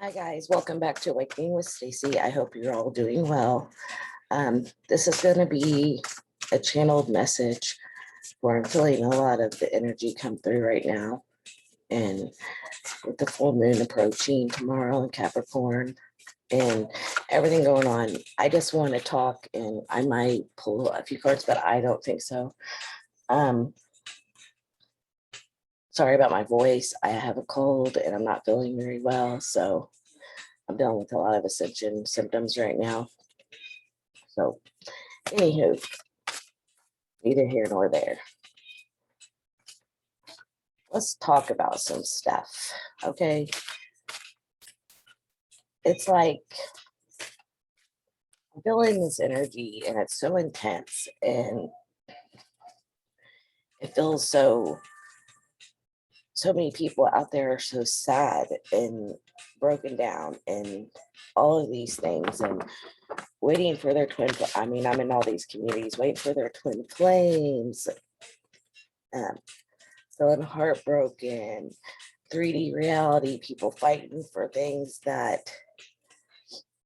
Hi guys, welcome back to Awakening with Stacy. I hope you're all doing well. This is going to be a channeled message where I'm feeling a lot of the energy come through right now. And with the full moon approaching tomorrow in Capricorn and everything going on, I just want to talk and I might pull a few cards, but I don't think so. Sorry about my voice. I have a cold and I'm not feeling very well. So I'm dealing with a lot of ascension symptoms right now. So, anywho, neither here nor there. Let's talk about some stuff, okay? It's like I'm feeling this energy and it's so intense and it feels so many people out there are so sad and broken down and all of these things and waiting for their I'm in all these communities waiting for their twin flames, feeling heartbroken, 3D reality, people fighting for things that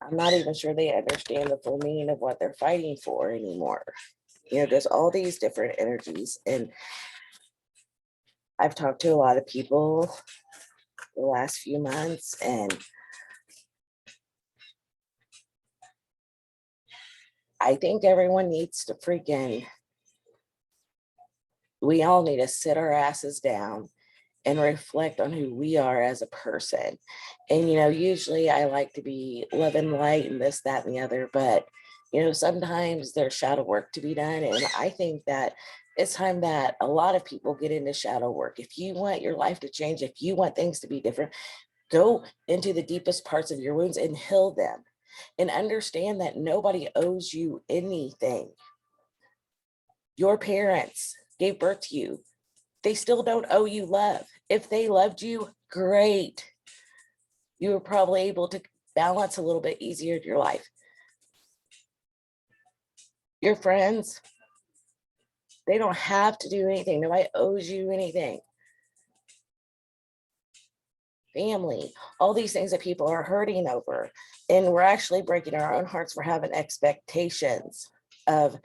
I'm not even sure they understand the full meaning of what they're fighting for anymore. There's all these different energies. And I've talked to a lot of people the last few months, and I think everyone needs to we all need to sit our asses down and reflect on who we are as a person. And, usually I like to be love and light and this, that, and the other, but, sometimes there's shadow work to be done. And I think that it's time that a lot of people get into shadow work. If you want your life to change, if you want things to be different, go into the deepest parts of your wounds and heal them and understand that nobody owes you anything. Your parents gave birth to you. They still don't owe you love. If they loved you, great. You were probably able to balance a little bit easier in your life. Your friends, they don't have to do anything. Nobody owes you anything. Family, all these things that people are hurting over. And we're actually breaking our own hearts for having expectations of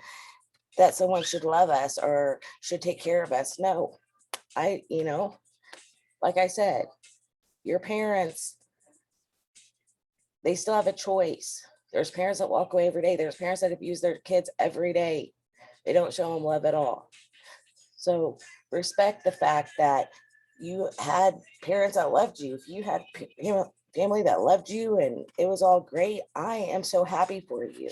that someone should love us or should take care of us. No, like I said, your parents, they still have a choice. There's parents that walk away every day. There's parents that abuse their kids every day. They don't show them love at all. So respect the fact that you had parents that loved you. If you had family that loved you and it was all great, I am so happy for you.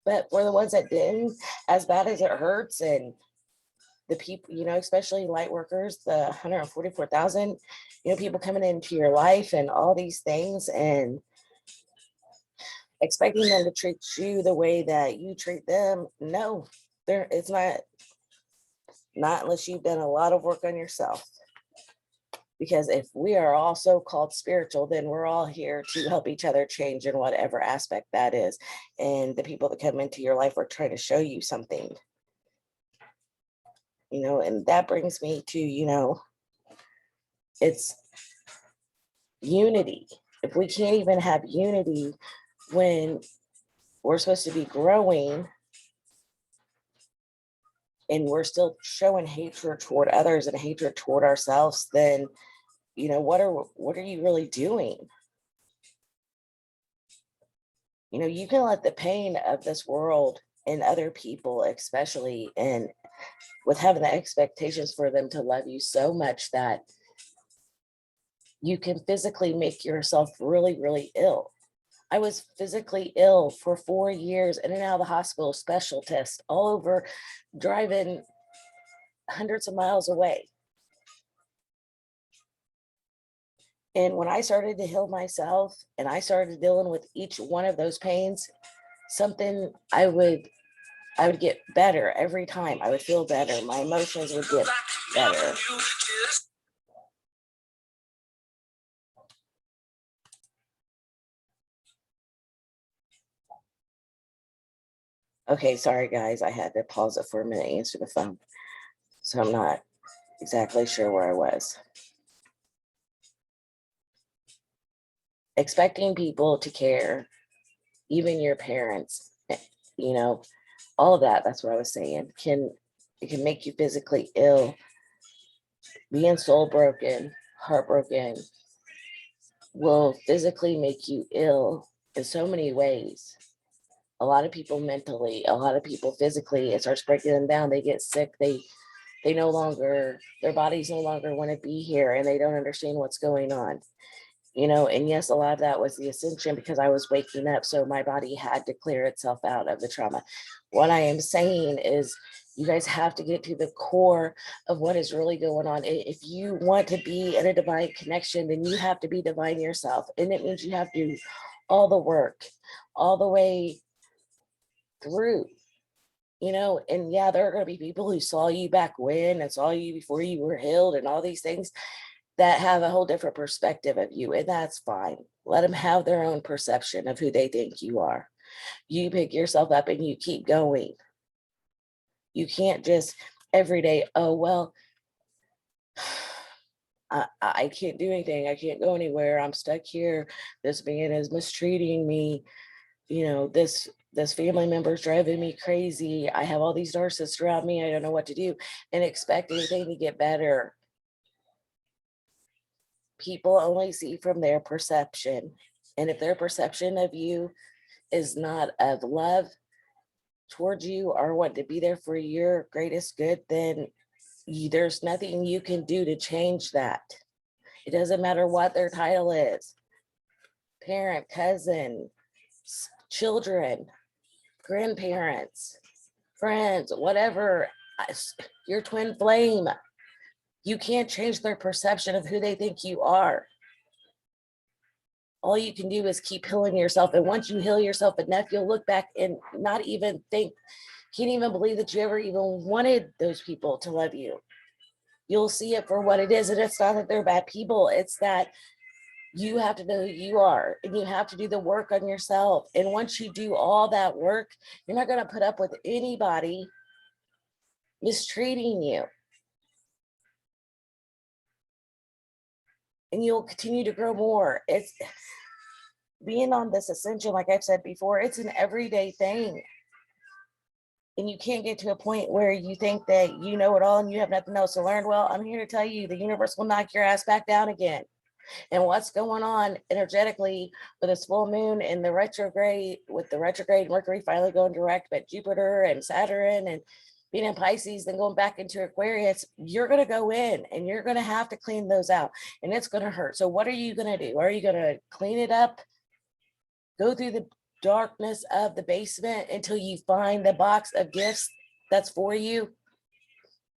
But for the ones that didn't, as bad as it hurts, and the people, especially light workers, the 144,000, people coming into your life and all these things and expecting them to treat you the way that you treat them. No, it's not unless you've done a lot of work on yourself. Because if we are all so-called spiritual, then we're all here to help each other change in whatever aspect that is. And the people that come into your life are trying to show you something. And that brings me to, it's unity. If we can't even have unity when we're supposed to be growing and we're still showing hatred toward others and hatred toward ourselves, then, what are you really doing? You can let the pain of this world and other people, especially, and with having the expectations for them to love you so much that you can physically make yourself really, really ill. I was physically ill for 4 years, in and out of the hospital, special tests all over, driving hundreds of miles away. And when I started to heal myself and I started dealing with each one of those pains, something I would get better every time. I would feel better. My emotions would get better. Okay, sorry guys, I had to pause it for a minute, answer the phone. So I'm not exactly sure where I was. expecting people to care, even your parents, you know, all of that, that's what I was saying, it can make you physically ill, being soul broken, heartbroken, will physically make you ill in so many ways. A lot of people mentally, a lot of people physically, it starts breaking them down. They get sick. They no longer, their bodies no longer want to be here, and they don't understand what's going on. And yes, a lot of that was the ascension because I was waking up. So my body had to clear itself out of the trauma. What I am saying is, you guys have to get to the core of what is really going on. If you want to be in a divine connection, then you have to be divine yourself. And it means you have to do all the work, all the way through. And yeah, there are going to be people who saw you back when and saw you before you were healed and all these things that have a whole different perspective of you, and that's fine. Let them have their own perception of who they think you are. You pick yourself up and you keep going. You can't just every day, oh, well, I can't do anything. I can't go anywhere. I'm stuck here. This man is mistreating me. This family member is driving me crazy. I have all these narcissists around me. I don't know what to do, and expect anything to get better. People only see from their perception. And if their perception of you is not of love towards you or want to be there for your greatest good, then there's nothing you can do to change that. It doesn't matter what their title is: parent, cousin, children, grandparents, friends, whatever, your twin flame. You can't change their perception of who they think you are. All you can do is keep healing yourself. And once you heal yourself enough, you'll look back and not even think, can't even believe that you ever even wanted those people to love you. You'll see it for what it is. And it's not that they're bad people. It's that you have to know who you are, and you have to do the work on yourself. And once you do all that work, you're not going to put up with anybody mistreating you. And you'll continue to grow more. It's being on this ascension, like I've said before, it's an everyday thing. And you can't get to a point where you think that you know it all and you have nothing else to learn. Well, I'm here to tell you, the universe will knock your ass back down again. And what's going on energetically with this full moon and the retrograde, with the retrograde Mercury finally going direct, but Jupiter and Saturn and being in Pisces, then going back into Aquarius, you're going to go in and you're going to have to clean those out, and it's going to hurt. So what are you going to do? Are you going to clean it up, go through the darkness of the basement until you find the box of gifts that's for you?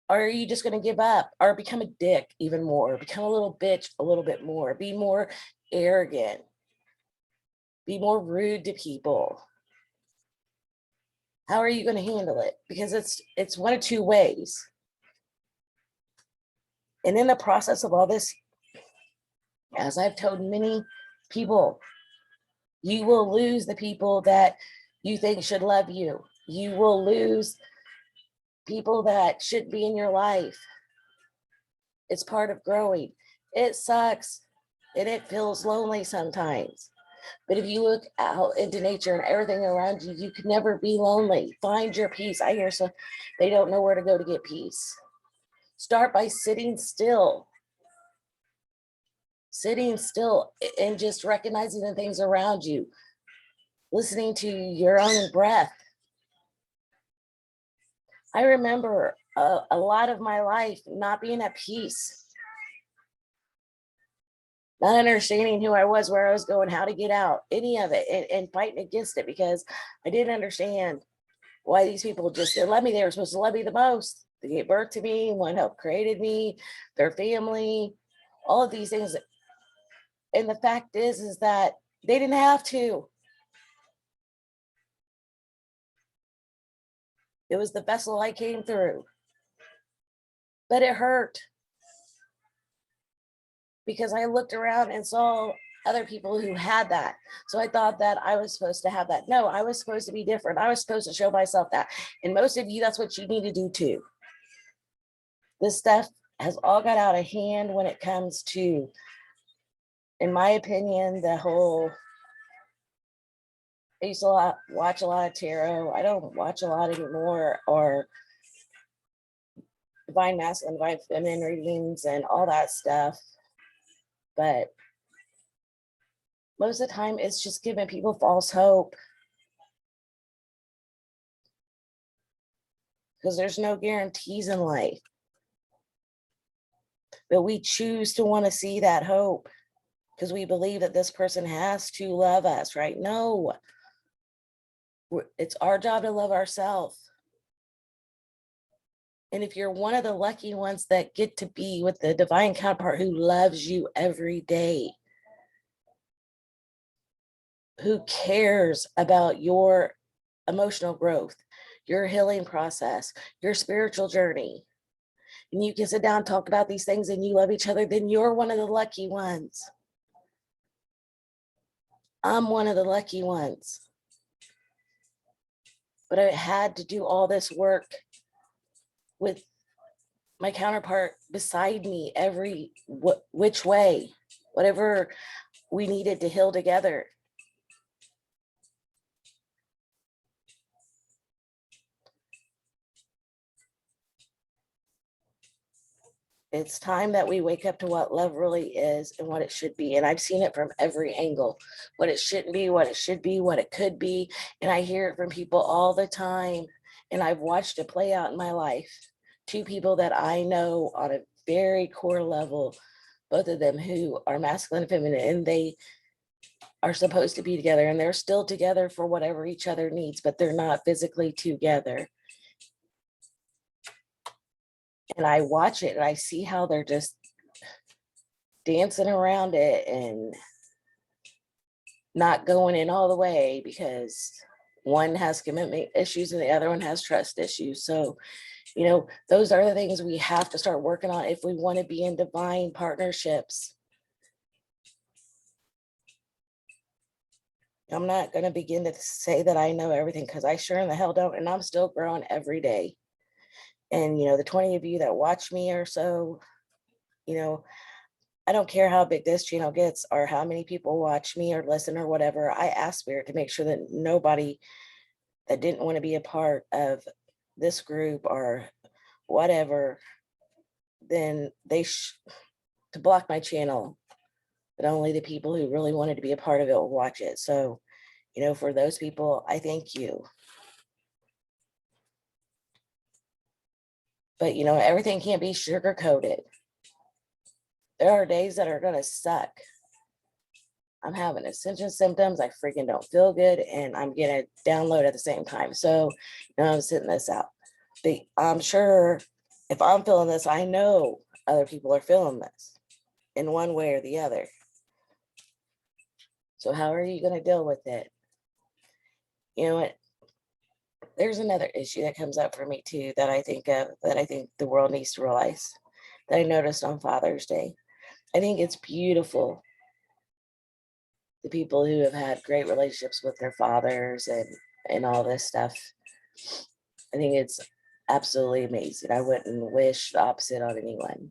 Or are you just going to give up or become a dick even more, become a little bitch a little bit more, be more arrogant, be more rude to people? How are you going to handle it? Because it's one of two ways. And in the process of all this, as I've told many people, you will lose the people that you think should love you. You will lose people that should be in your life. It's part of growing. It sucks and it feels lonely sometimes. But if you look out into nature and everything around you, you can never be lonely. Find your peace. I hear so they don't know where to go to get peace. Start by sitting still and just recognizing the things around you, listening to your own breath. I remember a lot of my life not being at peace, not understanding who I was, where I was going, how to get out, any of it, and fighting against it because I didn't understand why these people just didn't love me. They were supposed to love me the most. They gave birth to me, one helped created me, their family, all of these things. And the fact is that they didn't have to. It was the vessel I came through. But it hurt because I looked around and saw other people who had that. So I thought that I was supposed to have that. No, I was supposed to be different. I was supposed to show myself that. And most of you, that's what you need to do too. This stuff has all got out of hand when it comes to in my opinion, I used to watch a lot of tarot. I don't watch a lot anymore, or divine masculine, divine feminine readings and all that stuff. But most of the time, it's just giving people false hope, because there's no guarantees in life. But we choose to want to see that hope because we believe that this person has to love us, right? No, it's our job to love ourselves. And if you're one of the lucky ones that get to be with the divine counterpart who loves you every day, who cares about your emotional growth, your healing process, your spiritual journey, and you can sit down and talk about these things and you love each other, then you're one of the lucky ones. I'm one of the lucky ones. But I had to do all this work with my counterpart beside me every which way, whatever we needed to heal together. It's time that we wake up to what love really is and what it should be. And I've seen it from every angle, what it shouldn't be, what it should be, what it could be. And I hear it from people all the time. And I've watched it play out in my life. Two people that I know on a very core level, both of them who are masculine and feminine, and they are supposed to be together, and they're still together for whatever each other needs, but they're not physically together. And I watch it and I see how they're just dancing around it and not going in all the way because one has commitment issues and the other one has trust issues. So, those are the things we have to start working on if we want to be in divine partnerships. I'm not going to begin to say that I know everything because I sure in the hell don't. And I'm still growing every day. And, the 20 of you that watch me or so, I don't care how big this channel gets or how many people watch me or listen or whatever. I ask Spirit to make sure that nobody that didn't want to be a part of this group or whatever, then to block my channel, but only the people who really wanted to be a part of it will watch it. So, for those people, I thank you. But, everything can't be sugar coated. There are days that are going to suck. I'm having ascension symptoms. I freaking don't feel good. And I'm getting a download at the same time. So I'm sitting this out. But I'm sure if I'm feeling this, I know other people are feeling this in one way or the other. So how are you going to deal with it? You know what? There's another issue that comes up for me too that I think the world needs to realize, that I noticed on Father's Day. I think it's beautiful, the people who have had great relationships with their fathers and all this stuff. I think it's absolutely amazing. I wouldn't wish the opposite on anyone.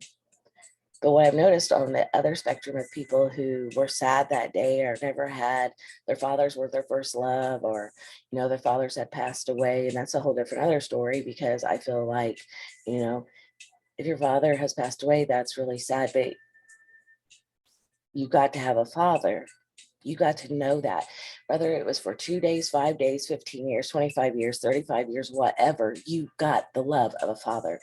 But what I've noticed on the other spectrum of people who were sad that day or never had their fathers were their first love, or, their fathers had passed away. And that's a whole different other story, because I feel like, if your father has passed away, that's really sad, but you got to have a father. You got to know that, whether it was for 2 days, 5 days, 15 years, 25 years, 35 years, whatever, you got the love of a father.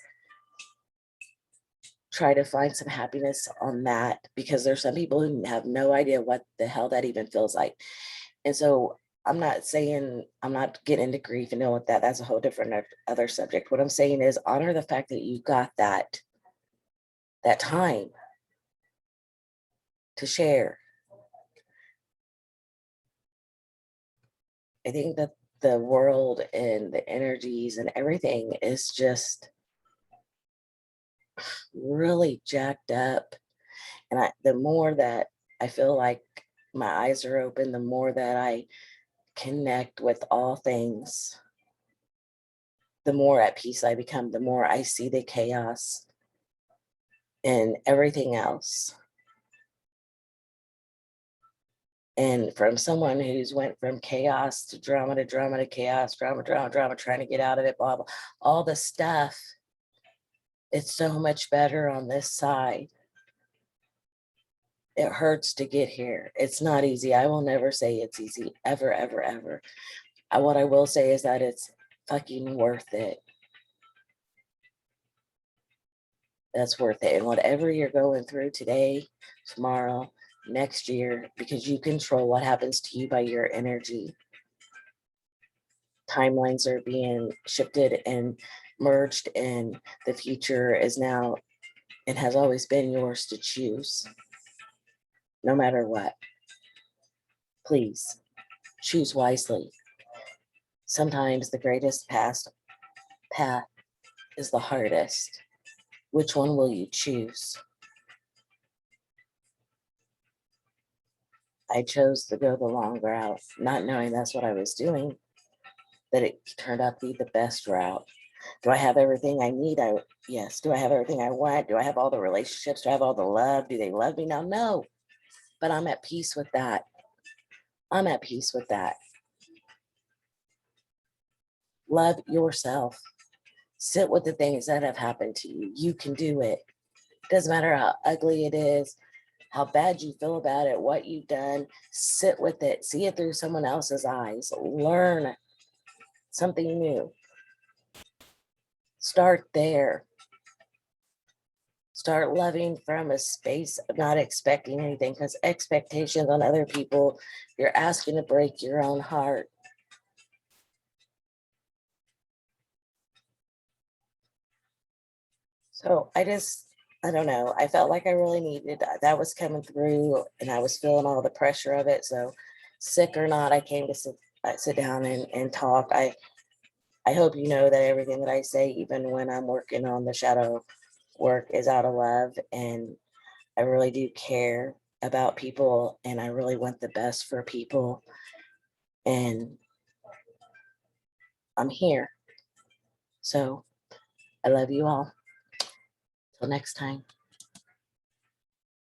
Try to find some happiness on that, because there's some people who have no idea what the hell that even feels like. And so I'm not getting into grief and know what that's a whole different other subject. What I'm saying is honor the fact that you got that time to share. I think that the world and the energies and everything is just really jacked up. And the more that I feel like my eyes are open, the more that I connect with all things, the more at peace I become, the more I see the chaos and everything else. And from someone who's went from chaos to drama to drama to chaos, drama, drama, drama, trying to get out of it, blah, blah, all the stuff, it's so much better on this side. It hurts to get here. It's not easy. I will never say it's easy, ever, ever, ever. What I will say is that it's fucking worth it. That's worth it. And whatever you're going through today, tomorrow, next year, because you control what happens to you by your energy. Timelines are being shifted and merged, and the future is now and has always been yours to choose, no matter what. Please choose wisely. Sometimes the greatest past path is the hardest. Which one will you choose? I chose to go the long route, not knowing that's what I was doing, that it turned out to be the best route. Do I have everything I need? Yes. Do I have everything I want? Do I have all the relationships? Do I have all the love? Do they love me now? No. But I'm at peace with that. I'm at peace with that. Love yourself. Sit with the things that have happened to you. You can do it. Doesn't matter how ugly it is, how bad you feel about it, what you've done. Sit with it. See it through someone else's eyes. Learn something new. Start there. Start loving from a space of not expecting anything, because expectations on other people, you're asking to break your own heart. So I don't know. I felt like I really needed that was coming through, and I was feeling all the pressure of it. So sick or not, I came to sit down and talk. I hope you know that everything that I say, even when I'm working on the shadow work, is out of love, and I really do care about people, and I really want the best for people, and I'm here. So I love you all. Till next time.